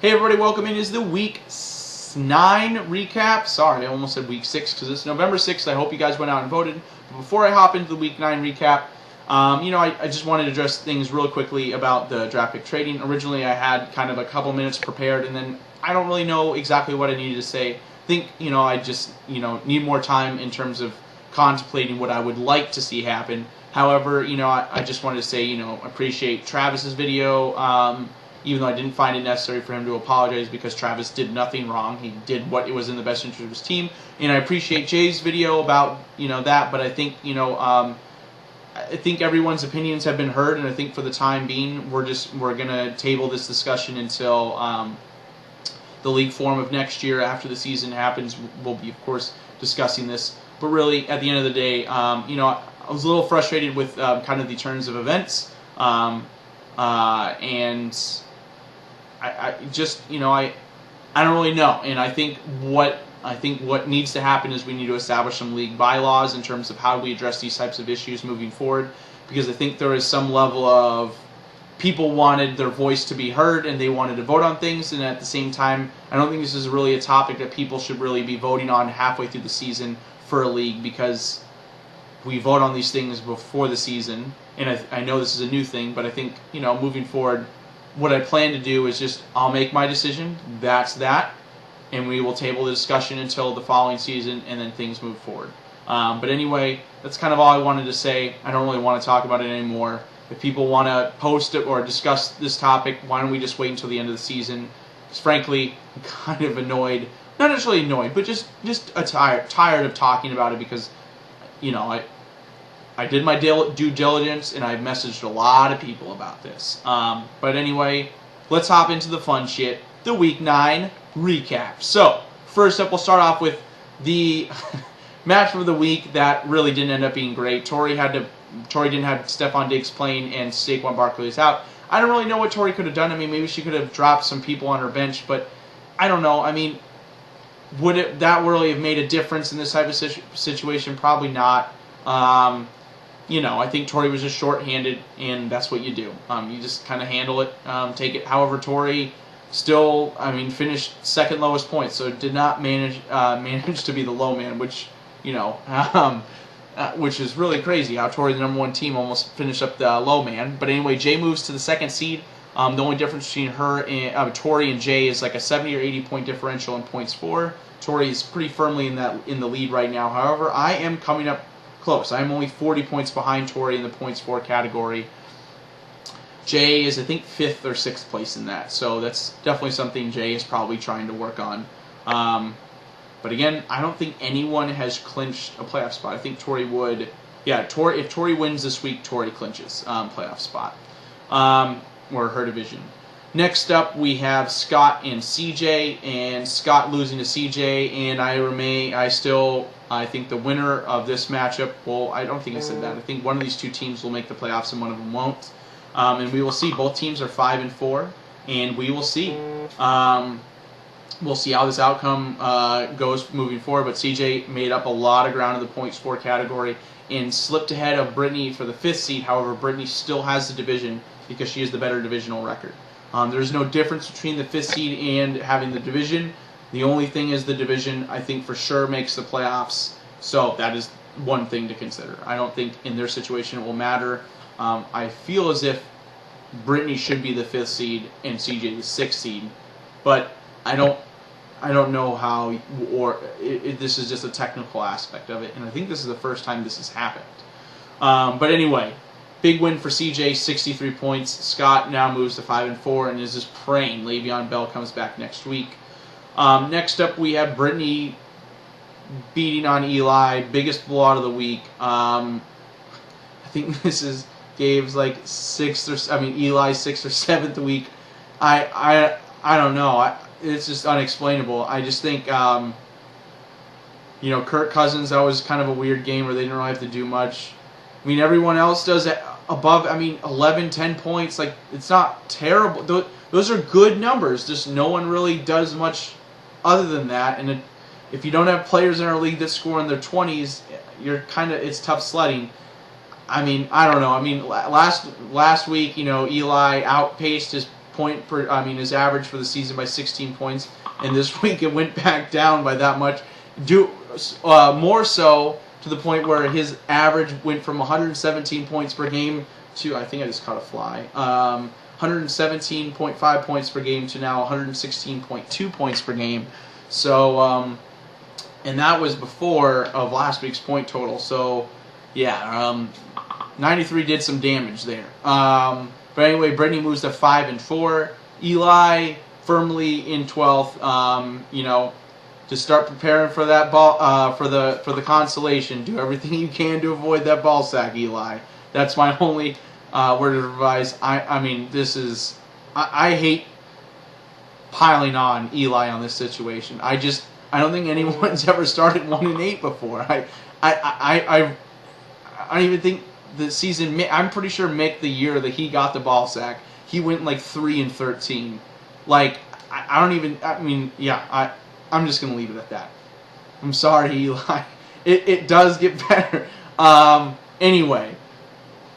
Hey everybody, welcome in. This is the Week 9 recap. Sorry, I almost said Week 6 because it's November 6th. I hope you guys went out and voted. But before I hop into the Week 9 recap, I just wanted to address things real quickly about the draft pick trading. Originally, I had kind of a couple minutes prepared, and then I don't really know exactly what I needed to say. I think, I just, need more time in terms of contemplating what I would like to see happen. However, I just wanted to say, appreciate Travis's video, even though I didn't find it necessary for him to apologize because Travis did nothing wrong. He did what was in the best interest of his team. And I appreciate Jay's video about, that, but I think, I think everyone's opinions have been heard, and I think for the time being, we're going to table this discussion until the league forum of next year. After the season happens, we'll be, of course, discussing this. But really, at the end of the day, I was a little frustrated with kind of the turns of events, and I just, I don't really know. And I think what needs to happen is we need to establish some league bylaws in terms of how we address these types of issues moving forward, because I think there is some level of people wanted their voice to be heard and they wanted to vote on things, and at the same time, I don't think this is really a topic that people should really be voting on halfway through the season for a league, because we vote on these things before the season, and I know this is a new thing, but I think, moving forward, what I plan to do is just, I'll make my decision, that's that, and we will table the discussion until the following season, and then things move forward. But anyway, that's kind of all I wanted to say. I don't really want to talk about it anymore. If people want to post it or discuss this topic, why don't we just wait until the end of the season? Because frankly, I'm kind of annoyed. Not necessarily annoyed, but just tired of talking about it, because, I did my due diligence, and I've messaged a lot of people about this. But anyway, let's hop into the fun shit, the Week 9 recap. So, first up, we'll start off with the match of the week that really didn't end up being great. Tori didn't have Stephon Diggs playing, and Saquon Barkley is out. I don't really know what Tori could have done. I mean, maybe she could have dropped some people on her bench, but I don't know. I mean, would that really have made a difference in this type of situation? Probably not. I think Tori was just short-handed, and that's what you do. You just kind of handle it, take it. However, Tori still, finished second lowest points, so did not manage to be the low man, which, which is really crazy how Tori, the number one team, almost finished up the low man. But anyway, Jay moves to the second seed. The only difference between Tori and Jay is like a 70 or 80 point differential in points for. Tori is pretty firmly in the lead right now. However, I am coming up close. I'm only 40 points behind Tori in the points for category. Jay is, I think, 5th or 6th place in that. So that's definitely something Jay is probably trying to work on. But again, I don't think anyone has clinched a playoff spot. I think Tori would. Yeah, if Tori wins this week, Tori clinches playoff spot. Or her division. Next up, we have Scott and CJ, and Scott losing to CJ, and I think the winner of this matchup, well, I don't think I said that. I think one of these two teams will make the playoffs and one of them won't. And we will see. Both teams are 5-4, and we will see. We'll see how this outcome goes moving forward, but CJ made up a lot of ground in the points for category and slipped ahead of Brittany for the 5th seed. However, Brittany still has the division because she has the better divisional record. There's no difference between the 5th seed and having the division. The only thing is the division, I think, for sure makes the playoffs. So that is one thing to consider. I don't think in their situation it will matter. I feel as if Brittany should be the 5th seed and CJ the 6th seed. But I don't know how, this is just a technical aspect of it. And I think this is the first time this has happened. But anyway, big win for CJ, 63 points. Scott now moves to 5-4 and is just praying Le'Veon Bell comes back next week. Next up, we have Brittany beating on Eli, biggest blowout of the week. I think this is Gabe's like Eli's 6th or 7th week. I don't know. It's just unexplainable. I just think, Kirk Cousins, that was kind of a weird game where they didn't really have to do much. Everyone else does above, 11, 10 points. Like, it's not terrible. Those are good numbers. Just no one really does much other than that. And if you don't have players in our league that score in their 20s, it's tough sledding. I don't know. Last week, Eli outpaced his his average for the season by 16 points, and this week it went back down by that much. More so to the point where his average went from 117 points per game to, I think I just caught a fly, 117.5 points per game to now 116.2 points per game. So, and that was before of last week's point total. So, yeah, 93 did some damage there. But anyway, Brittany moves to 5-4. Eli firmly in 12th. To start preparing for that ball, for the consolation. Do everything you can to avoid that ball sack, Eli. That's my only word of advice. I mean, this is I hate piling on Eli on this situation. I don't think anyone's ever started 1-8 before. I don't even think the season. I'm pretty sure Mick, the year that he got the ball sack, he went like 3-13. Like I don't even. I mean, yeah. I'm just gonna leave it at that. I'm sorry, Eli. It does get better. Anyway,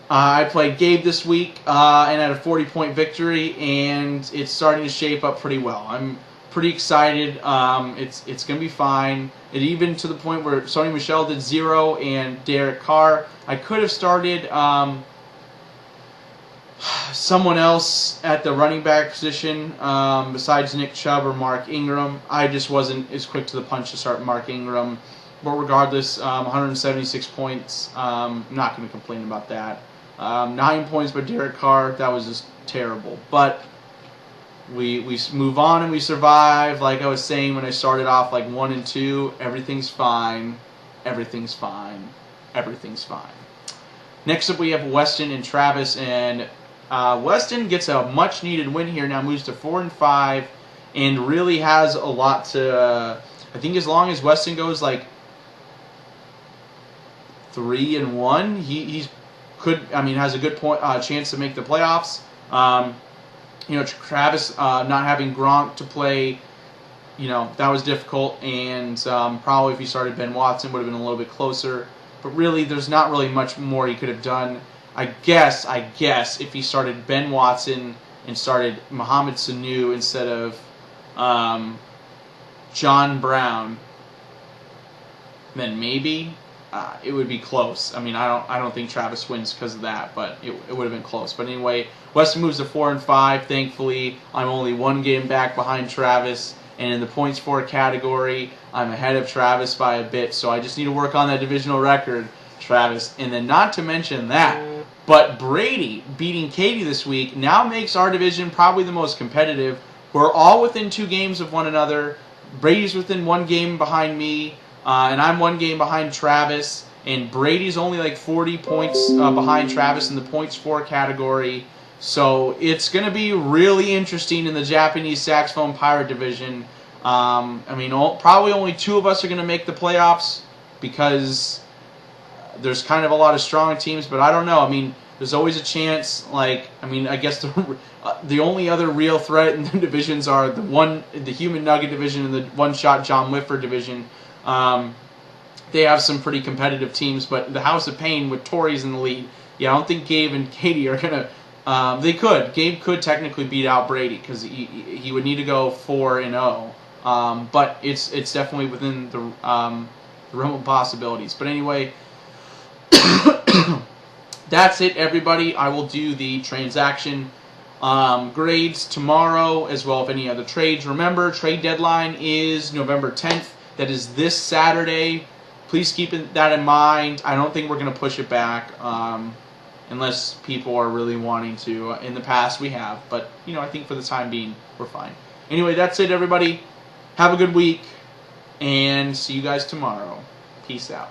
I played Gabe this week and had a 40-point victory, and it's starting to shape up pretty well. I'm pretty excited. It's gonna be fine. It even to the point where Sony Michelle did 0 and Derek Carr. I could have started someone else at the running back position besides Nick Chubb or Mark Ingram. I just wasn't as quick to the punch to start Mark Ingram. But regardless, 176 points. Not going to complain about that. 9 points by Derek Carr. That was just terrible. But we move on and we survive. Like I was saying when I started off, like 1-2, everything's fine. Everything's fine. Everything's fine. Next up, we have Weston and Travis, and Weston gets a much-needed win here. Now moves to 4-5, and really has a lot to. I think as long as Weston goes like 3-1, he has a good chance to make the playoffs. Travis not having Gronk to play, that was difficult, and probably if he started Ben Watson would have been a little bit closer. But really, there's not really much more he could have done. I guess if he started Ben Watson and started Mohamed Sanu instead of John Brown, then maybe it would be close. I mean, I don't think Travis wins because of that, but it would have been close. But anyway, Weston moves to 4-5. Thankfully, I'm only 1 game back behind Travis. And in the points for category, I'm ahead of Travis by a bit. So I just need to work on that divisional record, Travis. And then not to mention that, but Brady beating Katy this week now makes our division probably the most competitive. We're all within 2 games of one another. Brady's within 1 game behind me, and I'm 1 game behind Travis. And Brady's only like 40 points behind Travis in the points for category. So it's going to be really interesting in the Japanese saxophone pirate division. Probably only 2 of us are going to make the playoffs because there's kind of a lot of strong teams, but I don't know. I mean, there's always a chance. I guess the only other real threat in the divisions are the Human Nugget division and the One-Shot John Whiffer division. They have some pretty competitive teams, but the House of Pain with Tori's in the lead. Yeah, I don't think Gabe and Katy are going to. They could. Gabe could technically beat out Brady because he would need to go 4-0. But it's definitely within the realm of possibilities. But anyway, that's it, everybody. I will do the transaction grades tomorrow, as well as any other trades. Remember, trade deadline is November 10th. That is this Saturday. Please keep that in mind. I don't think we're going to push it back. Unless people are really wanting to. In the past, we have. But, I think for the time being, we're fine. Anyway, that's it, everybody. Have a good week. And see you guys tomorrow. Peace out.